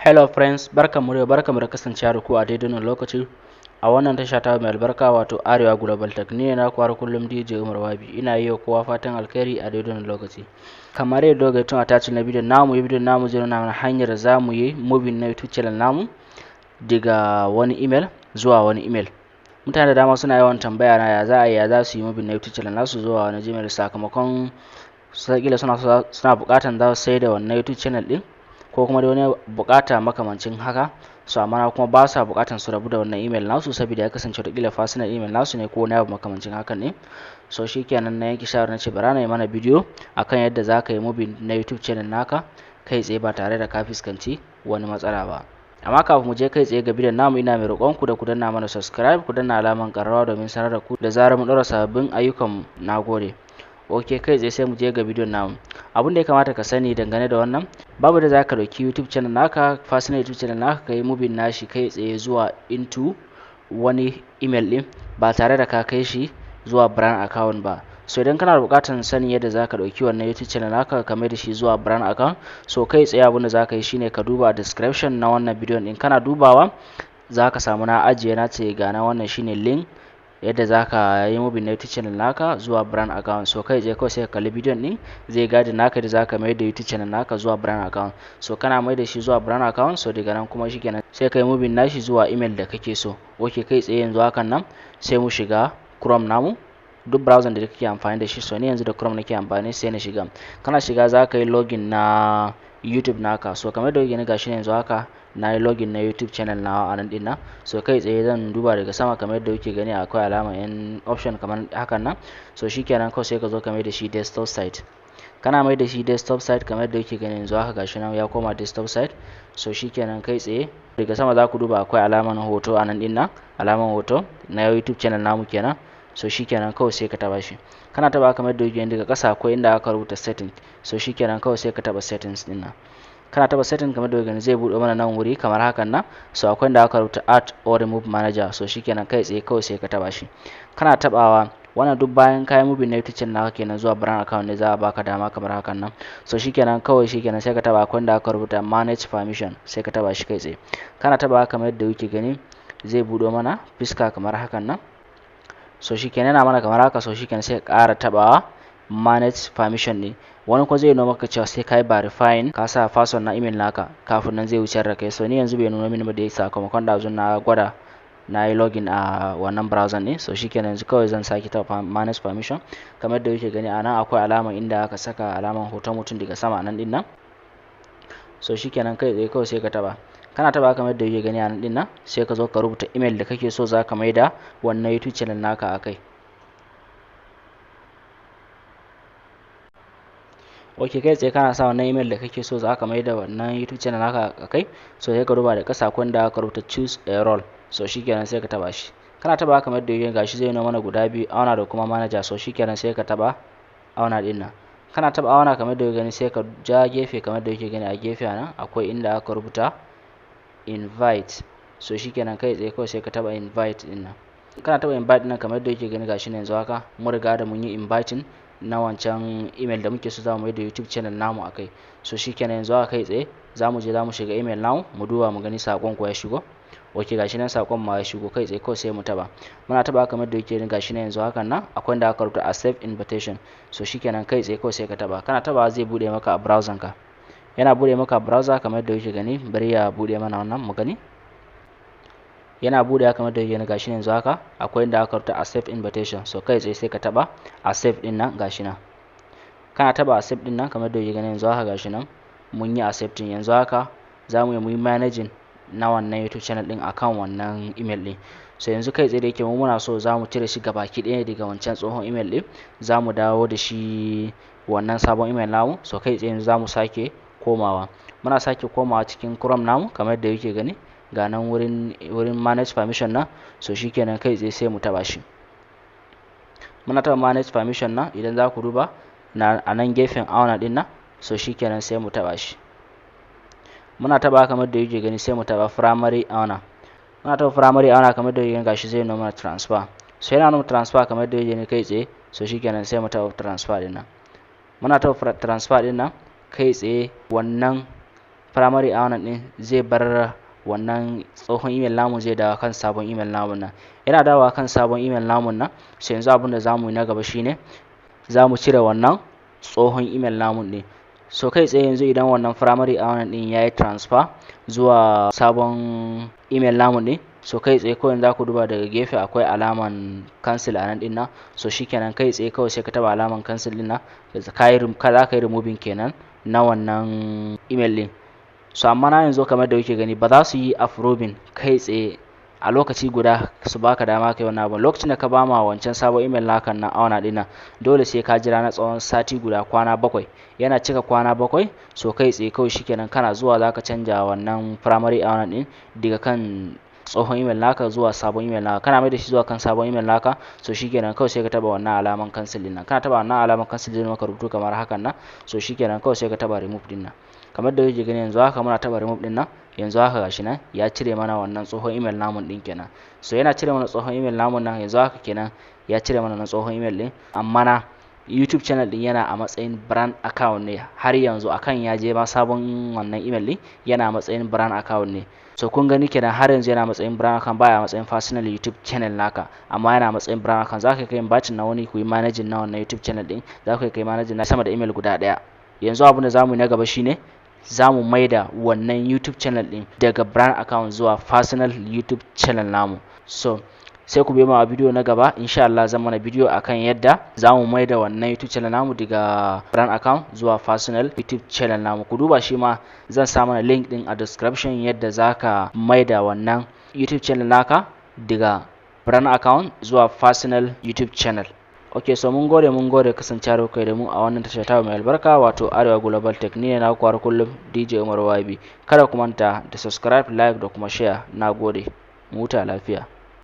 Hello friends, barkanmu da kasancewa da ku a daidai wannan lokaci a wannan tasha ta mai albarka wato Arewa Global Tech. Ni ne na kwara kullum DJ Umar Wabi. Ina yi wa kowa fatan alkhairi a daidai wannan lokaci. Kamar yadda ga tun a tace na bidiyon namu zai nuna mana hanyar da za mu yi moving na YouTube channel namu daga wani email zuwa wani email. Mutane da dama suna yawan tambaya na ya za su yi moving na YouTube channel nasu zuwa wani Gmail sakamakon kila suna buƙatan za su sai da wannan YouTube channel din ko kuma da wani bukata makamancin haka, so amma kuma ba sa bukatan su rabu da wannan email nasu saboda ya kasance da kila personal email nasu ne ko wani abu makamancin hakan ne. So shikenan na yanki shawara na ce bara na yi mana bidiyo akan yadda za ka yi moving na YouTube channel naka kai tsaye ba tare da ka fuskanci wani matsala ba. Amma kafin mu je kai tsaye ga bidiyon namu, ina mai roƙon ku da ku danna mana subscribe, ku danna alaman ƙararrawa domin sanar da ku da zarar mun ɗora sababbin ayyukan. Nagode. Ok, kai tsaye sai mu je ga bidiyon namu. Abin da ya kamata ka sani dangane da wannan, babu da za ka ɗauki YouTube channel naka, personal YouTube channel naka, ka yi moving nashi kai tsaye zuwa into wani email ɗin ba tare da ka kai shi zuwa brand account ba. So idan kana buƙatar sanin yadda za ka ɗauki wannan YouTube channel naka ka mai da shi zuwa brand account, so kai tsaye abin da za ka yi shine ka duba description na wannan bidiyon ɗin. Kana dubawa za ka samu na ajiye na ce ga na wannan shine link yadda za ka yi moving na YouTube channel naka zuwa brand account. So kai tsaye kawai sai ka kalli bidiyon ɗin zai gadi naka da za ka mai da YouTube channel naka zuwa brand account. So kana mai da shi zuwa brand account, so daga nan kuma shikenan sai ka yi moving nashi zuwa email da kake so. Ok, kai tsaye yanzu hakan nan sai mu shiga Chrome namu, duk browser da kake amfani da shi. So ni yanzu da Chrome nake amfani, sai na shiga. Kana shiga za ka yi login na YouTube naka. So kamar da kuke gashi yanzu haka na yi login na YouTube channel na a nan dinnan. So kai tsaye zan duba daga sama kamar yadda kuke gani akwai alama yan option kamar hakan nan. So shikenan kawai sai ka zo ka mai da shi desktop site. Kana mai da shi desktop site kamar yadda kuke gani yanzu haka gashi nan ya koma desktop site. So shikenan kai tsaye daga sama za ku duba akwai alaman hoto a nan dinnan, alaman hoto na YouTube channel namu kenan. So shikenan kawai sai ka taba shi. Kana taba kamar yadda kuke gani daga ƙasa akwai inda aka rubuta settings. So shikenan kawai sai ka taba settings dinnan. Kana taba setting kamar da gani zai buɗe mana nan wuri kamar hakan nan. So akwai da aka rubuta add or remove manager. So shikenan kai tsaye kawai sai ka taba shi. Kana tabawa wannan duk bayan kayan moving na YouTube channel naka kenan zuwa brand account ne za a baka dama kamar hakan nan. So shikenan kawai sai ka taba akwai da aka rubuta manage permission, sai ka taba shi kai tsaye. Kana taba kamar yadda kuke gani zai buɗe mana fiska kamar hakan nan. So shikenan yana mana kamar haka. So shikenan sai ka ƙara tabawa manage permission ne. Wani ko zai nuna maka cewa sai ka yi verifying ka sa password na email naka kafin nan zai wuce da kai. So ni yanzu bai nuna mini ba da sakamakon da na gwada na yi login a wannan browser ne. So shikenan yanzu kawai zan sake taɓa manage permission kamar da kuke gani a nan akwai alama inda aka saka alaman hoton mutum daga sama a nan din nan. So shikenan kai tsaye kawai sai ka taɓa. Kana taɓa kamar da kuke gani a nan din nan sai ka zo ka rubuta email da kake so za ka mai da wannan YouTube channel naka a kai. Ok, kai tsaye kana sa wannan email da kake so za ka mai da wannan YouTube channel naka a kai. So sai ka duba da ƙasa akwai da aka rubuta choose a role. So shikenan sai ka taba shi. Kana taba kamar da yake gashi zai nuna mana guda biyu, auna da kuma manager. So shikenan sai ka taba auna din nan. Kana taba auna kamar da yake gani sai ka ja gefe kamar da yake gani a gefe nan akwai inda aka rubuta invite. So shikenan kai tsaye kawai sai ka taba invite din nan. Kana taba invite din nan kamar da yake gani gashi ne yanzu haka mun riga da mun yi inviting na wancan email da muke so za mu yi da YouTube channel namu a kai. So shikenan yanzu haka kai tsaye za mu shiga email namu mu duba mu gani sakon ko ya shigo. Ok, gashi nan sakon ma ya shigo. Kai tsaye kawai sai mu taba. Muna taba kamar da yake gashi nan yanzu hakan nan akwai da aka rubuta accept invitation. So shikenan kai tsaye kawai sai ka taba. Kana taba zai bude maka a browser ka. Yana bude maka a browser kamar da yake gani, bari ya bude mana wannan mu gani. Yana bude kamar da yake gashi yanzu haka akwai inda aka rubuta accept invitation. So kai tsaye sai ka taba accept din nan gashi nan. Kana taba accept din nan kamar da yake gani yanzu haka gashi nan mun yi accepting. Yanzu haka za mu yi managing na wannan YouTube channel din akan wannan email din. So yanzu kai tsaye da yake mu muna so za mu cire shi gabaki ɗaya daga wancan tsohon email din, za mu dawo da shi wannan sabon email namu. So kai tsaye yanzu za mu sake komawa. Muna sake komawa cikin Chrome namu kamar da yake gani ga nan wurin manage permission nan. So shikenan kai tsaye sai mu taba shi. Muna taba manage permission nan idan za ku duba a nan gefen auna din nan. So shikenan sai mu taba shi. Muna taba kamar da yake gani sai mu taba primary owner. Muna taba primary owner kamar da yake gani gashi zai nuna transfer. So yana nuna transfer kamar da yake gani kai tsaye. So shikenan sai mu taba transfer din nan. Muna taba transfer din nan kai tsaye wannan primary account din zai bar wannan tsohon email namu zai dawo kan sabon email namun nan. Yana dawowa kan sabon email namun nan, sai yanzu abin da zamu yi na gaba shine zamu cire wannan tsohon email namun din. So kai tsaye yanzu idan wannan primary account din yayi transfer zuwa sabon email namun din, so kai tsaye kawai za ku duba daga gefe akwai alaman cancel a nan din nan, so shikenan kai tsaye kawai sai ka taba alaman cancel din nan, za ka yi removing kenan na wannan email din. So amma na yanzu kamar da kuke gani ba za su yi approving kai tsaye a lokaci guda su baka dama kai wannan abun. Lokacin da ka ba ma wancan sabon email naka na auna din nan, dole sai ka jira na tsawon sati guda, kwana 7. Yana cika kwana 7, so kai tsaye kawai shikenan kana zuwa zaka canja wannan primary account din daga kan tsohon email naka zuwa sabon email naka. Kana mai da shi zuwa kan sabon email naka, so shikenan kawai sai ka taba wannan alaman cancel din nan. Kana taba wannan alaman cancel din maka rubutu kamar hakan nan, so shikenan kawai sai ka taba remove din nan. Kamar da kuke gani yanzu haka muna taba remove din nan, yanzu haka gashi nan ya cire mana wannan tsohon email namun din kenan. So yana cire mana tsohon email namun nan yanzu haka kenan ya cire mana na tsohon email din, amma na YouTube channel din yana a matsayin brand account ne har yanzu, akan ya je ma sabon wannan email din yana a matsayin brand account ne. So kun gani kenan har yanzu yana matsayin brand account, baya matsayin personal YouTube channel naka, amma yana matsayin brand account. Zaka kai bacin na wani ku yi managing na wannan YouTube channel din, zaka kai managing na sama da email guda daya. Yanzu abin da zamu yi na gaba shine zamu maida wannan YouTube channel din daga brand account zuwa personal YouTube channel namu. So sai ku biyo mu a bidiyo na gaba, insha Allah zan mana bidiyo akan yadda zamu maida wannan YouTube channel namu daga brand account zuwa personal YouTube channel namu. Ku duba shi ma zan sa mana link din a description yadda zaka maida wannan YouTube channel naka daga brand account zuwa personal YouTube channel. Okay, so mun gode kasancewa kai da mu a wannan tasha ta mai albarka wato Arewa Global Tech. Ni ne na kwar kullum DJ Umar Wabi. Kada ku manta da subscribe, like da kuma share. Nagode. Mu huta lafiya.